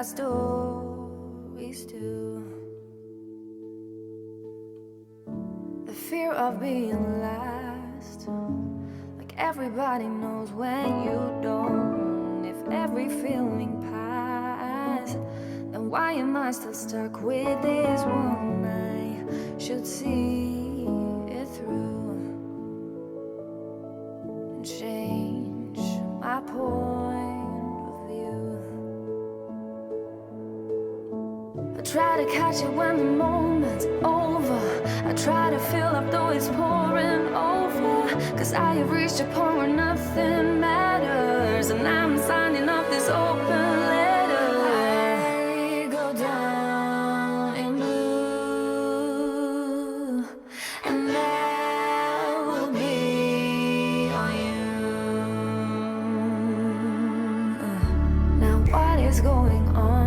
Stories too. The fear of being last, like everybody knows when you don't. If every feeling passed, then why am I still stuck with this one? I should see it through and change my point of view. I try to catch it when the moment's over. I try to fill up though it's pouring over. Cause I have reached a point where nothing matters, and I'm signing up this open letter. I go down in blue, and that will be on you. Now what is going on?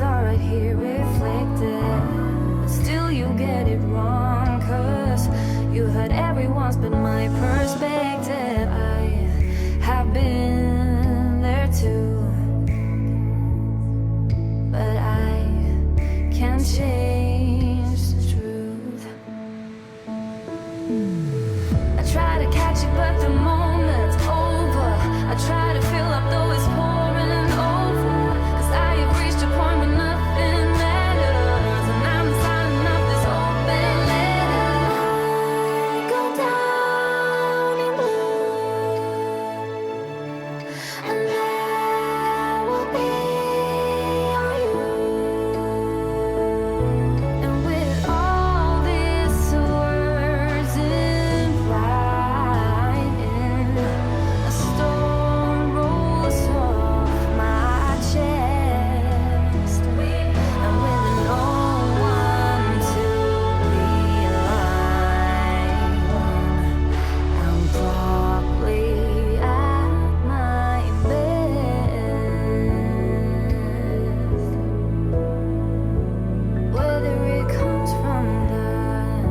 Are right here reflected, but still you get it wrong. Cause you heard everyone's but my perspective. I have been there too, but I can't change the truth. I try to catch it but the moment's over. I try to fill up though it's pouring over. Cause I have reached a point where nothing matters, and I'm signing up this open letter. I go down in blue, and that will be on you. And with all these words in writing, a storm rolls off my chest, and with no one to rely on, I'm probably at my best. Whether it comes from that,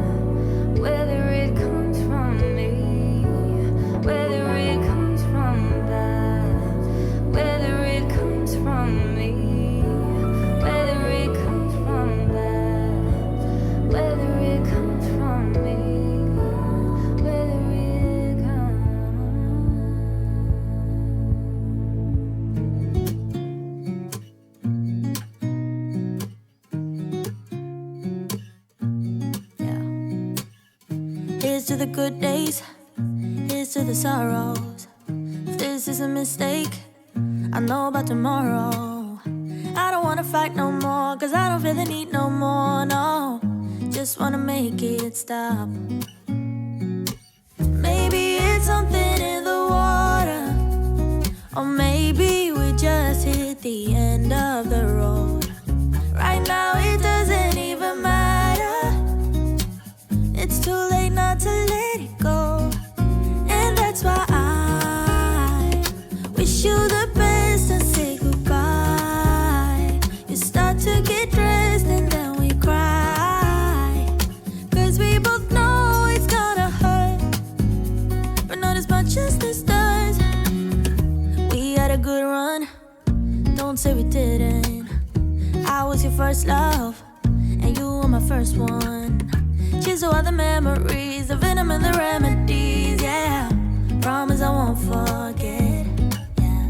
whether it comes from me, whether it comes from that, whether it comes from me, whether it comes from that, whether it comes from me, whether it Yeah. Here's to the good days, here's to the sorrows. If this is a mistake, I know about tomorrow. I don't wanna fight no more, cause I don't feel the need no more, no. Just wanna make it stop. Maybe it's something in the water, or maybe we just hit the end of the road. Right now it doesn't even matter. It's too late not to let it go. And that's why I wish you the best and say goodbye. You start to get dressed and then we cry, cause we both know it's gonna hurt, but not as much as this does. We had a good run, don't say we didn't. I was your first love, and you were my first one. Cheers to all the memories, the venom and the remedies, yeah. Promise I won't forget, yeah.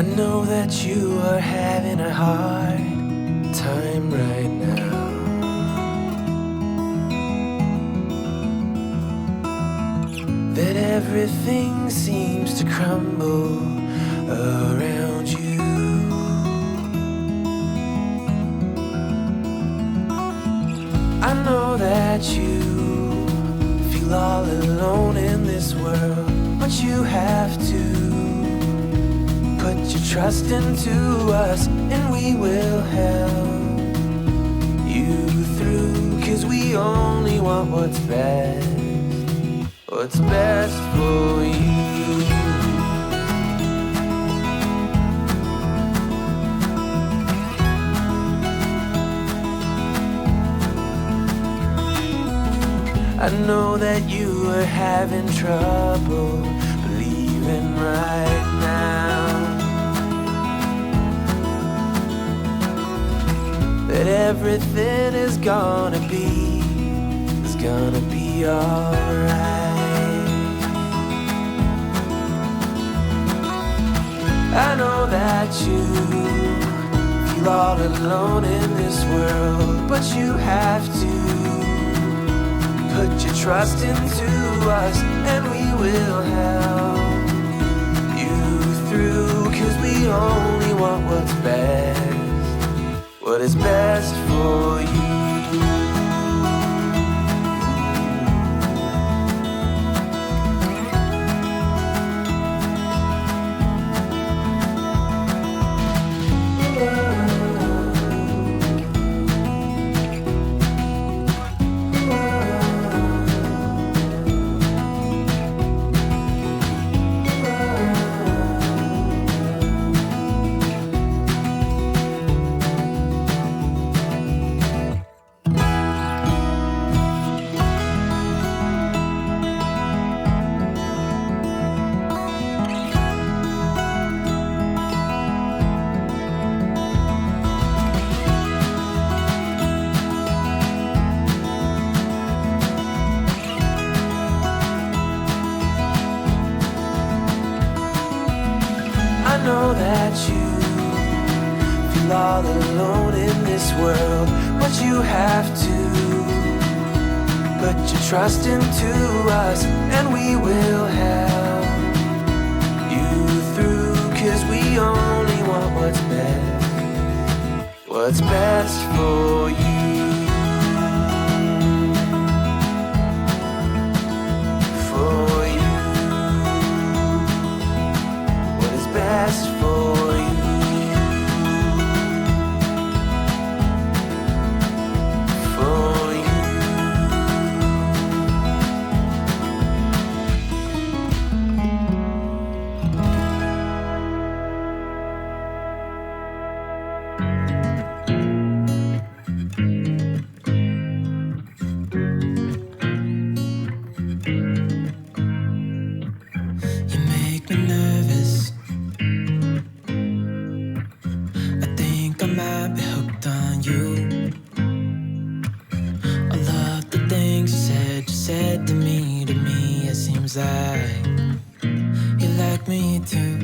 I know that you are having a hard time right now. That everything seems to crumble around you. I know that you feel all alone in this world, but you have to put your trust into us, and we will help you through, 'cause we only want what's best for you. I know that you are having trouble believing right now that everything is gonna be alright. I know that you feel all alone in this world, but you have to put your trust into us, and we will help you through, 'cause we only want what is best for you. I know that you feel all alone in this world, but you have to put your trust into us, and we will help you through, 'cause we only want what's best for you. Best for you, for you. You make me nervous. I might be hooked on you. All of the things you said to me, it seems like you like me too.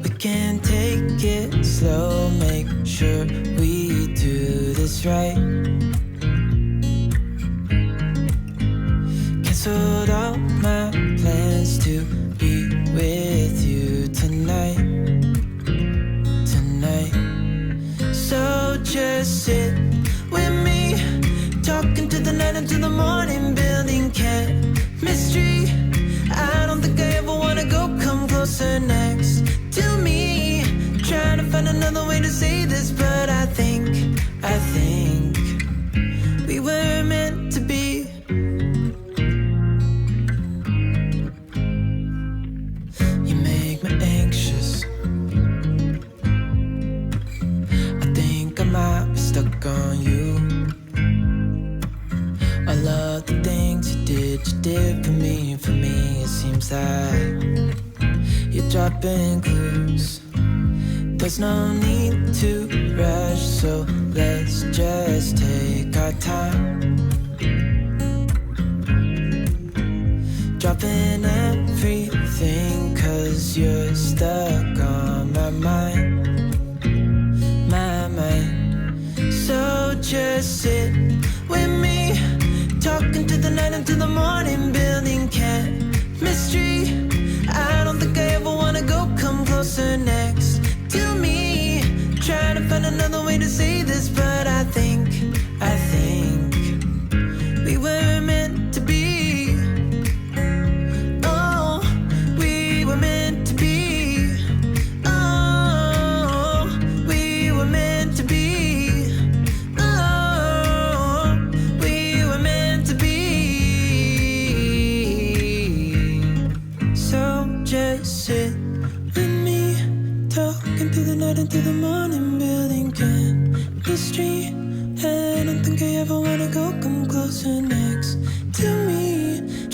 We can take it slow, make sure we do this right. Canceled all my plans to be with you tonight. So just sit with me, talking to the night until the morning, building chemistry. I don't think I ever wanna go, come closer next to me. Trying to find another way to say this, but I think we were meant to be. You make me anxious. I might be stuck on you. I love the things you did for me. It seems like you're dropping clues. There's no need to rush, so let's just take our time. Dropping everything everything, 'cause you're stuck on my mind, my mind. So just sit with me, talking to the night until the morning, building chemistry. I don't think I ever wanna go, come closer next to me. Trying to find another way to say this, but I think we were meant to be. Oh, we were meant to be. Oh, we were meant to be. Oh, we were meant to be. So just sit with me, talking through the night until the morning, building chemistry. I don't think I ever wanna go, come closer next to me.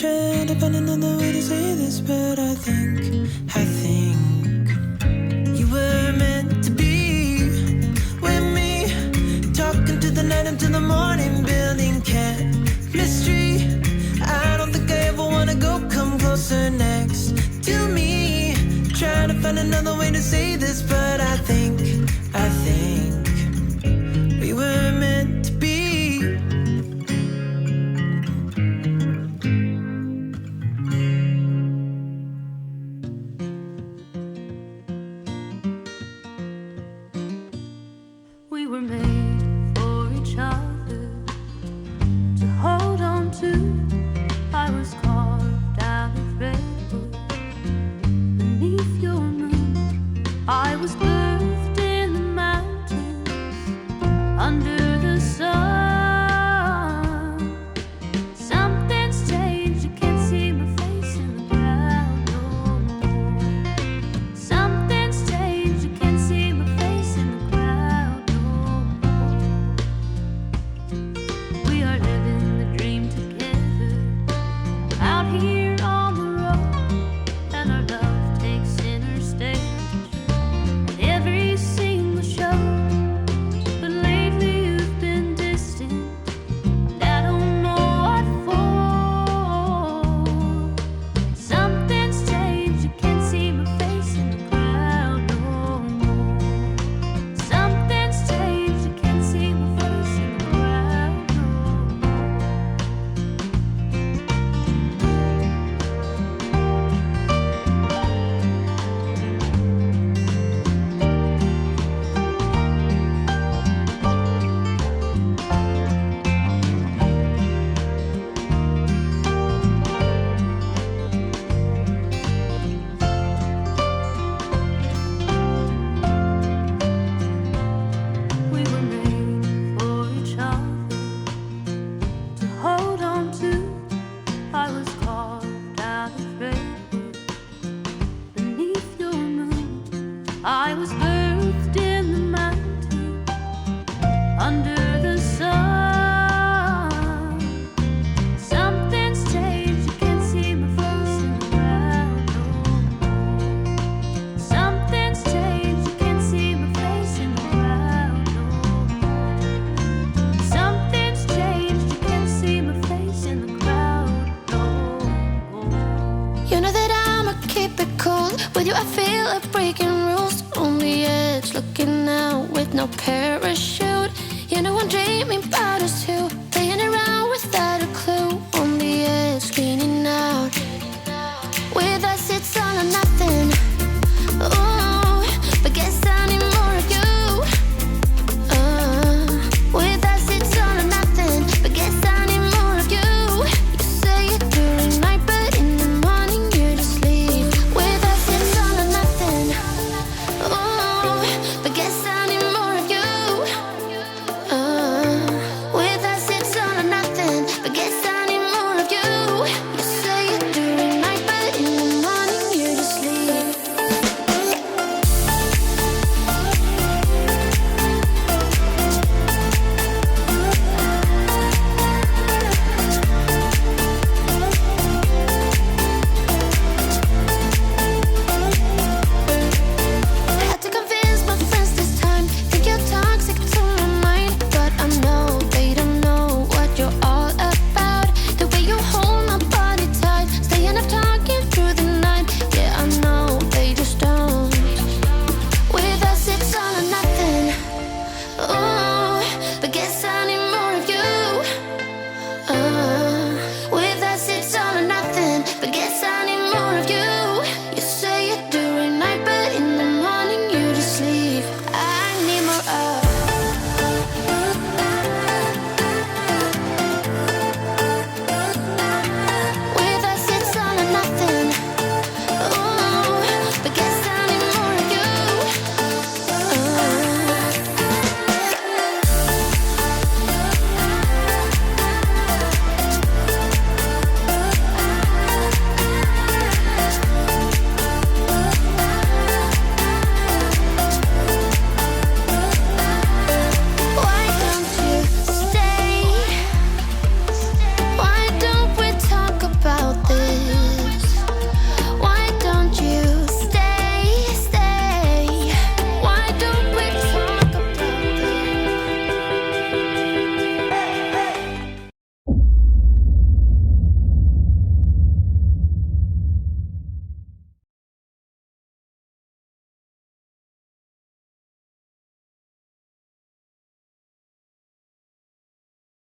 Trying to find another way to say this, but I think you were meant to be with me, talking to the night until the morning, building chemistry. I don't think I ever wanna go, come closer next to me. Trying to find another way to say this, but I think we were meant to be. We were made for each other to hold on to. I was carved out of redwood beneath your moon. I was birthed in the mountains under the sun. Something's changed, you can't see my face in the crowd no more. Something's changed, you can't see my face in the crowd no more. We are living the dream together out here on the road, and our love takes center stage at every single show. But lately you've been distant, and I don't know what for. Something's changed, you can't see my face in the crowd no more. Something's changed, you can't see my face in the crowd no more. We were made for each other to hold on to. I was carved out of redwood beneath your moon. I was birthed in the mountain under the sun. Something's changed, you can't see my face in the crowd no more. Something's changed, you can't see my face in the crowd no more. Something's changed, you can't see my face in the crowd no more. You know that I'ma keep it cool. With you I feel like breaking rules. On the edge, looking out with no parachute. You know I'm dreaming about us too.